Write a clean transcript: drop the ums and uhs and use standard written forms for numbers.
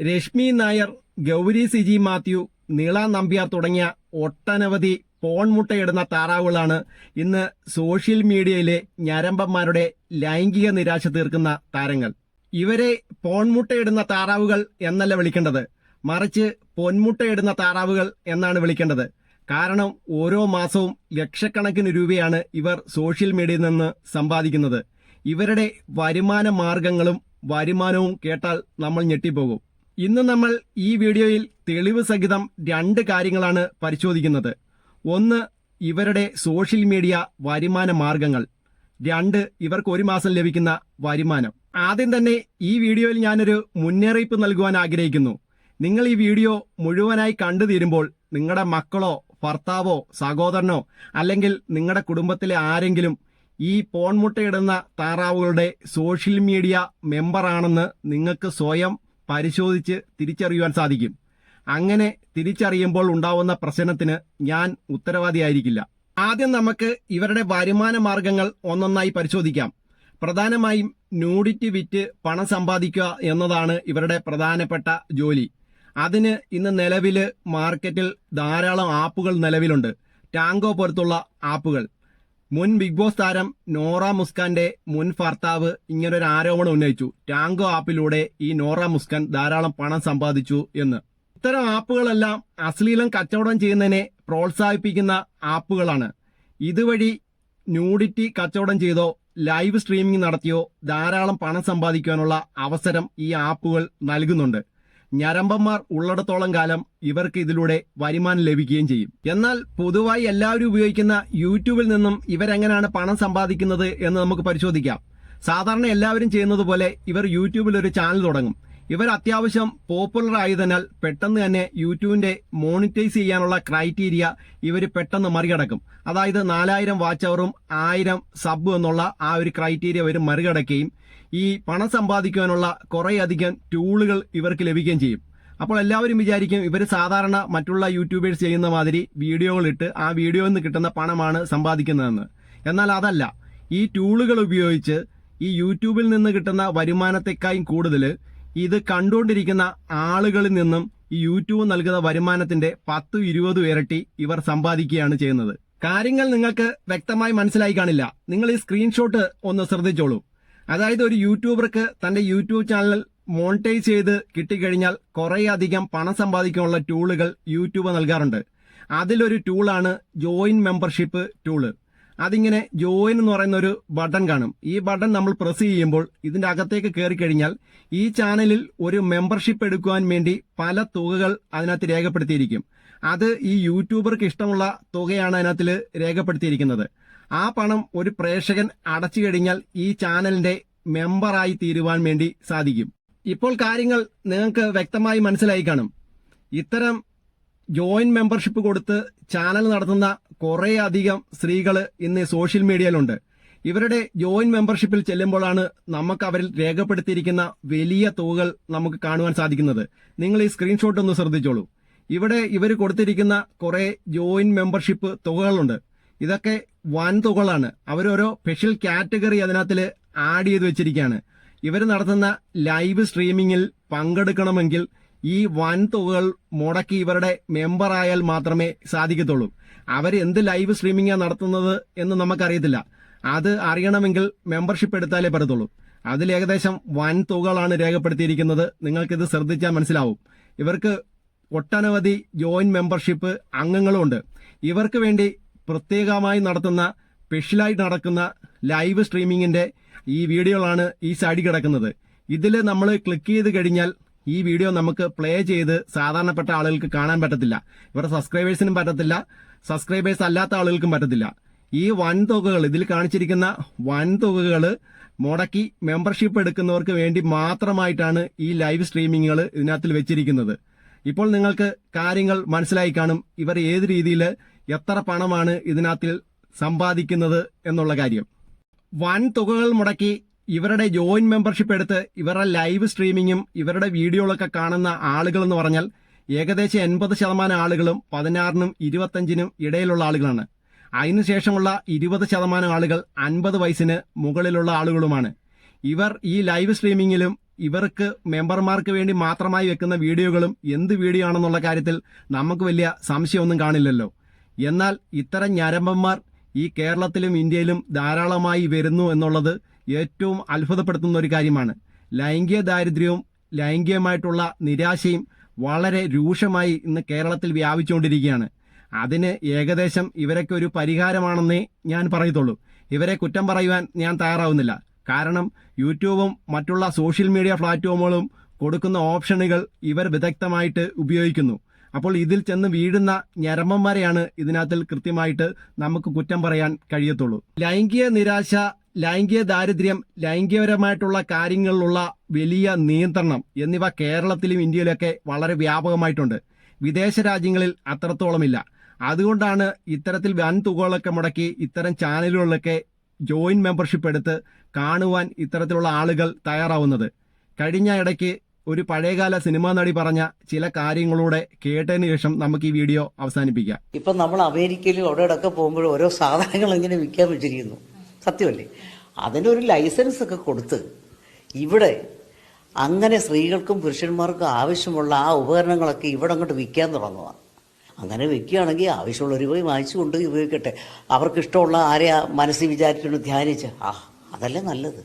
രശ്മി നായർ, ഗൗരി സിജി മാത്യു, നീള നമ്പ്യാർ തുടങ്ങിയ ഒട്ടനവധി പോൺമുട്ടയിടുന്ന താറാവുകളാണ് ഇന്ന് സോഷ്യൽ മീഡിയയിലെ ഞരമ്പന്മാരുടെ ലൈംഗിക നിരാശ തീർക്കുന്ന താരങ്ങൾ. ഇവരെ പോൺമുട്ടയിടുന്ന താറാവുകൾ എന്നല്ല വിളിക്കേണ്ടത്, മറിച്ച് പൊന്മുട്ടയിടുന്ന താറാവുകൾ എന്നാണ് വിളിക്കേണ്ടത്. കാരണം ഓരോ മാസവും ലക്ഷക്കണക്കിന് രൂപയാണ് ഇവർ സോഷ്യൽ മീഡിയയിൽ നിന്ന് സമ്പാദിക്കുന്നത്. ഇവരുടെ വരുമാന മാർഗങ്ങളും വരുമാനവും കേട്ടാൽ നമ്മൾ ഞെട്ടിപ്പോകും. ഇന്ന് നമ്മൾ ഈ വീഡിയോയിൽ തെളിവ് സഹിതം 2 കാര്യങ്ങളാണ് പരിശോധിക്കുന്നത്. 1, ഇവരുടെ സോഷ്യൽ മീഡിയ വരുമാന മാർഗങ്ങൾ. 2, ഇവർക്ക് ഒരു മാസം ലഭിക്കുന്ന വരുമാനം. ആദ്യം തന്നെ ഈ വീഡിയോയിൽ ഞാനൊരു മുന്നറിയിപ്പ് നൽകുവാൻ ആഗ്രഹിക്കുന്നു. നിങ്ങൾ ഈ വീഡിയോ മുഴുവനായി കണ്ടു തീരുമ്പോൾ നിങ്ങളുടെ മക്കളോ ഭർത്താവോ സഹോദരനോ അല്ലെങ്കിൽ നിങ്ങളുടെ കുടുംബത്തിലെ ആരെങ്കിലും ഈ പോൺമുട്ടയിടുന്ന താറാവുകളുടെ സോഷ്യൽ മീഡിയ മെമ്പറാണെന്ന് നിങ്ങൾക്ക് സ്വയം പരിശോധിച്ച് തിരിച്ചറിയുവാൻ സാധിക്കും. അങ്ങനെ തിരിച്ചറിയുമ്പോൾ ഉണ്ടാവുന്ന പ്രശ്നത്തിന് ഞാൻ ഉത്തരവാദിയായിരിക്കില്ല. ആദ്യം നമുക്ക് ഇവരുടെ വരുമാന മാർഗങ്ങൾ ഒന്നൊന്നായി പരിശോധിക്കാം. പ്രധാനമായും ന്യൂഡിറ്റി വിറ്റ് പണം സമ്പാദിക്കുക എന്നതാണ് ഇവരുടെ പ്രധാനപ്പെട്ട ജോലി. അതിന് ഇന്ന് നിലവിൽ മാർക്കറ്റിൽ ധാരാളം ആപ്പുകൾ നിലവിലുണ്ട്. ടാങ്കോ പോലത്തുള്ള ആപ്പുകൾ. മുൻ ബിഗ് ബോസ് താരം നോറ മുസ്കാന്റെ മുൻ ഭർത്താവ് ഇങ്ങനൊരു ആരോപണം ഉന്നയിച്ചു. ടാങ്കോ ആപ്പിലൂടെ ഈ നോറ മുസ്കാൻ ധാരാളം പണം സമ്പാദിച്ചു എന്ന്. ഇത്തരം ആപ്പുകളെല്ലാം അശ്ലീലം കച്ചവടം ചെയ്യുന്നതിനെ പ്രോത്സാഹിപ്പിക്കുന്ന ആപ്പുകളാണ്. ഇതുവഴി ന്യൂഡിറ്റി കച്ചവടം ചെയ്തോ ലൈവ് സ്ട്രീമിംഗ് നടത്തിയോ ധാരാളം പണം സമ്പാദിക്കാനുള്ള അവസരം ഈ ആപ്പുകൾ നൽകുന്നുണ്ട്. ഞരമ്പന്മാർ ഉള്ളിടത്തോളം കാലം ഇവർക്ക് ഇതിലൂടെ വരുമാനം ലഭിക്കുകയും ചെയ്യും. എന്നാൽ പൊതുവായി എല്ലാവരും ഉപയോഗിക്കുന്ന യൂട്യൂബിൽ നിന്നും ഇവരെങ്ങനെയാണ് പണം സമ്പാദിക്കുന്നത് എന്ന് നമുക്ക് പരിശോധിക്കാം. സാധാരണ എല്ലാവരും ചെയ്യുന്നത് പോലെ ഇവർ യൂട്യൂബിൽ ഒരു ചാനൽ തുടങ്ങും. ഇവർ അത്യാവശ്യം പോപ്പുലർ ആയതിനാൽ പെട്ടെന്ന് തന്നെ യൂട്യൂബിന്റെ മോണിറ്റൈസ് ചെയ്യാനുള്ള ക്രൈറ്റീരിയ ഇവർ പെട്ടെന്ന് മറികടക്കും. അതായത് 4000 വാച്ച് അവറും 1000 സബ് എന്നുള്ള ആ ഒരു ക്രൈറ്റീരിയ ഇവർ മറികടക്കുകയും ഈ പണം സമ്പാദിക്കാനുള്ള കുറേയധികം ടൂളുകൾ ഇവർക്ക് ലഭിക്കുകയും ചെയ്യും. അപ്പോൾ എല്ലാവരും വിചാരിക്കും ഇവർ സാധാരണ മറ്റുള്ള യൂട്യൂബേഴ്സ് ചെയ്യുന്ന മാതിരി വീഡിയോകളിട്ട് ആ വീഡിയോയിൽ നിന്ന് കിട്ടുന്ന പണമാണ് സമ്പാദിക്കുന്നതെന്ന്. എന്നാൽ അതല്ല. ഈ ടൂളുകൾ ഉപയോഗിച്ച് ഈ യൂട്യൂബിൽ നിന്ന് കിട്ടുന്ന വരുമാനത്തെക്കാളും കൂടുതൽ ഇത് കണ്ടുകൊണ്ടിരിക്കുന്ന ആളുകളിൽ നിന്നും ഈ യൂട്യൂബ് നൽകുന്ന വരുമാനത്തിന്റെ 10-20 ഇരട്ടി ഇവർ സമ്പാദിക്കുകയാണ് ചെയ്യുന്നത്. കാര്യങ്ങൾ നിങ്ങൾക്ക് വ്യക്തമായി മനസ്സിലായി കാണില്ല. നിങ്ങൾ ഈ സ്ക്രീൻഷോട്ട് ഒന്ന് ശ്രദ്ധിച്ചോളൂ. അതായത് ഒരു യൂട്യൂബർക്ക് തന്റെ യൂട്യൂബ് ചാനൽ മോണിറ്റൈസ് ചെയ്ത് കിട്ടിക്കഴിഞ്ഞാൽ കുറേയധികം പണം സമ്പാദിക്കാനുള്ള ടൂളുകൾ യൂട്യൂബ് നൽകാറുണ്ട്. അതിലൊരു ടൂളാണ് ജോയിൻ മെമ്പർഷിപ്പ് ടൂള്. അതിങ്ങനെ ജോയിൻ എന്ന് പറയുന്ന ഒരു ബട്ടൺ കാണും. ഈ ബട്ടൺ നമ്മൾ പ്രസ് ചെയ്യുമ്പോൾ ഇതിന്റെ അകത്തേക്ക് കയറി കഴിഞ്ഞാൽ ഈ ചാനലിൽ ഒരു മെമ്പർഷിപ്പ് എടുക്കുവാൻ വേണ്ടി പല തുകകൾ അതിനകത്ത് രേഖപ്പെടുത്തിയിരിക്കും. അത് ഈ യൂട്യൂബർക്ക് ഇഷ്ടമുള്ള തുകയാണ് അതിനകത്ത് രേഖപ്പെടുത്തിയിരിക്കുന്നത്. ആ പണം ഒരു പ്രേക്ഷകൻ അടച്ചു കഴിഞ്ഞാൽ ഈ ചാനലിന്റെ മെമ്പറായി തീരുവാൻ വേണ്ടി സാധിക്കും. ഇപ്പോൾ കാര്യങ്ങൾ നിങ്ങൾക്ക് വ്യക്തമായി മനസ്സിലായി കാണും. ഇത്തരം ജോയിൻ മെമ്പർഷിപ്പ് കൊടുത്ത് ചാനൽ നടത്തുന്ന കുറേയധികം സ്ത്രീകൾ ഇന്ന് സോഷ്യൽ മീഡിയയിലുണ്ട്. ഇവരുടെ ജോയിൻ മെമ്പർഷിപ്പിൽ ചെല്ലുമ്പോഴാണ് നമുക്ക് അവരിൽ രേഖപ്പെടുത്തിയിരിക്കുന്ന വലിയ തുകകൾ നമുക്ക് കാണുവാൻ സാധിക്കുന്നത്. നിങ്ങൾ ഈ സ്ക്രീൻഷോട്ട് ഒന്ന് ശ്രദ്ധിച്ചോളൂ. ഇവിടെ ഇവർ കൊടുത്തിരിക്കുന്ന കുറെ ജോയിൻ മെമ്പർഷിപ്പ് തുകകളുണ്ട്. ഇതൊക്കെ വൻ തുകകളാണ്. അവരോരോ സ്പെഷ്യൽ കാറ്റഗറി അതിനകത്ത് ആഡ് ചെയ്ത് വെച്ചിരിക്കുകയാണ്. ഇവർ നടത്തുന്ന ലൈവ് സ്ട്രീമിംഗിൽ പങ്കെടുക്കണമെങ്കിൽ ഈ വൻ തുകകൾ മുടക്കി ഇവരുടെ മെമ്പറായാൽ മാത്രമേ സാധിക്കത്തുള്ളൂ. അവർ എന്ത് ലൈവ് സ്ട്രീമിംഗാണ് നടത്തുന്നത് എന്ന് നമുക്കറിയത്തില്ല. അത് അറിയണമെങ്കിൽ മെമ്പർഷിപ്പ് എടുത്താലേ പറ്റത്തുള്ളൂ. അതിൽ ഏകദേശം വൻ തുകകളാണ് രേഖപ്പെടുത്തിയിരിക്കുന്നത്. നിങ്ങൾക്കിത് ശ്രദ്ധിച്ചാൽ മനസ്സിലാവും. ഇവർക്ക് ഒട്ടനവധി ജോയിൻ മെമ്പർഷിപ്പ് അംഗങ്ങളുമുണ്ട്. ഇവർക്ക് വേണ്ടി പ്രത്യേകമായി നടത്തുന്ന സ്പെഷ്യലായിട്ട് നടക്കുന്ന ലൈവ് സ്ട്രീമിംഗിന്റെ ഈ വീഡിയോകളാണ് ഈ സൈഡിൽ കിടക്കുന്നത്. ഇതിൽ നമ്മൾ ക്ലിക്ക് ചെയ്ത് കഴിഞ്ഞാൽ ഈ വീഡിയോ നമുക്ക് പ്ലേ ചെയ്ത് സാധാരണപ്പെട്ട ആളുകൾക്ക് കാണാൻ പറ്റത്തില്ല. ഇവരുടെ സബ്സ്ക്രൈബേഴ്സിനും പറ്റത്തില്ല, സബ്സ്ക്രൈബേഴ്സ് അല്ലാത്ത ആളുകൾക്കും പറ്റത്തില്ല. ഈ വൻ തുകകൾ, ഇതിൽ കാണിച്ചിരിക്കുന്ന വൻ തുകകൾ മുടക്കി മെമ്പർഷിപ്പ് എടുക്കുന്നവർക്ക് വേണ്ടി മാത്രമായിട്ടാണ് ഈ ലൈവ് സ്ട്രീമിങ്ങുകൾ ഇതിനകത്ത് വെച്ചിരിക്കുന്നത്. ഇപ്പോൾ നിങ്ങൾക്ക് കാര്യങ്ങൾ മനസ്സിലായി കാണും ഇവർ ഏത് രീതിയിൽ എത്ര പണമാണ് ഇതിനകത്തിൽ സമ്പാദിക്കുന്നത് എന്നുള്ള കാര്യം. വൻ തുകകൾ മുടക്കി ഇവരുടെ ജോയിൻ മെമ്പർഷിപ്പ് എടുത്ത് ഇവരുടെ ലൈവ് സ്ട്രീമിങ്ങും ഇവരുടെ വീഡിയോകളൊക്കെ കാണുന്ന ആളുകൾ എന്ന് പറഞ്ഞാൽ ഏകദേശം 80% ആളുകളും 16-നും 25-നും ഇടയിലുള്ള ആളുകളാണ്. അതിനുശേഷമുള്ള 20% ആളുകൾ 50 വയസ്സിന് മുകളിലുള്ള ആളുകളുമാണ്. ഇവർ ഈ ലൈവ് സ്ട്രീമിങ്ങിലും ഇവർക്ക് മെമ്പർമാർക്ക് വേണ്ടി മാത്രമായി വെക്കുന്ന വീഡിയോകളും എന്ത് വീഡിയോ ആണെന്നുള്ള കാര്യത്തിൽ നമുക്ക് വലിയ സംശയമൊന്നും കാണില്ലല്ലോ. എന്നാൽ ഇത്തരം ഞരമ്പന്മാർ ഈ കേരളത്തിലും ഇന്ത്യയിലും ധാരാളമായി വരുന്നു എന്നുള്ളത് ഏറ്റവും അത്ഭുതപ്പെടുത്തുന്ന ഒരു കാര്യമാണ്. ലൈംഗിക ദാരിദ്ര്യവും ലൈംഗികമായിട്ടുള്ള നിരാശയും വളരെ രൂക്ഷമായി ഇന്ന് കേരളത്തിൽ വ്യാപിച്ചുകൊണ്ടിരിക്കുകയാണ്. അതിന് ഏകദേശം ഇവരൊക്കെ ഒരു പരിഹാരമാണെന്നേ ഞാൻ പറയത്തുള്ളൂ. ഇവരെ കുറ്റം പറയുവാൻ ഞാൻ തയ്യാറാവുന്നില്ല. കാരണം യൂട്യൂബും മറ്റുള്ള സോഷ്യൽ മീഡിയ പ്ലാറ്റ്ഫോമുകളും കൊടുക്കുന്ന ഓപ്ഷനുകൾ ഇവർ വിദഗ്ധമായിട്ട് ഉപയോഗിക്കുന്നു. അപ്പോൾ ഇതിൽ ചെന്ന് വീഴുന്ന ഞരമ്പന്മാരെയാണ് ഇതിനകത്തിൽ കൃത്യമായിട്ട് നമുക്ക് കുറ്റം പറയാൻ കഴിയത്തുള്ളൂ. ലൈംഗിക നിരാശ, ലൈംഗിക ദാരിദ്ര്യം, ലൈംഗികപരമായിട്ടുള്ള കാര്യങ്ങളിലുള്ള വലിയ നിയന്ത്രണം എന്നിവ കേരളത്തിലും ഇന്ത്യയിലൊക്കെ വളരെ വ്യാപകമായിട്ടുണ്ട്. വിദേശ രാജ്യങ്ങളിൽ അത്രത്തോളമില്ല. അതുകൊണ്ടാണ് ഇത്തരത്തിൽ വൻ തുകകളൊക്കെ മുടക്കി ഇത്തരം ചാനലുകളിലൊക്കെ ജോയിന്റ് മെമ്പർഷിപ്പ് എടുത്ത് കാണുവാൻ ഇത്തരത്തിലുള്ള ആളുകൾ തയ്യാറാവുന്നത്. കഴിഞ്ഞ ഇടയ്ക്ക് ഒരു പഴയകാല സിനിമാ നടി പറഞ്ഞ ചില കാര്യങ്ങളൂടെ കേട്ടതിന് ശേഷം നമുക്ക് ഈ വീഡിയോ അവസാനിപ്പിക്കാം. ഇപ്പം നമ്മൾ അമേരിക്കയിലും അവിടെ ഇടയ്ക്ക് പോകുമ്പോൾ ഓരോ സാധനങ്ങൾ ഇങ്ങനെ വിൽക്കാൻ വെച്ചിരിക്കുന്നു. സത്യമല്ലേ? അതിനൊരു ലൈസൻസ് ഒക്കെ കൊടുത്ത് ഇവിടെ അങ്ങനെ സ്ത്രീകൾക്കും പുരുഷന്മാർക്കും ആവശ്യമുള്ള ആ ഉപകരണങ്ങളൊക്കെ ഇവിടെ അങ്ങോട്ട് വിൽക്കാൻ തുടങ്ങുകയാണ്. അങ്ങനെ വെക്കുകയാണെങ്കിൽ ആവശ്യമുള്ളവർ പോയി വാങ്ങിച്ചു കൊണ്ട് ഉപയോഗിക്കട്ടെ. അവർക്ക് ഇഷ്ടമുള്ള ആരെയാ മനസ്സിൽ വിചാരിച്ചുകൊണ്ട് ധ്യാനിച്ച് അതല്ലേ നല്ലത്.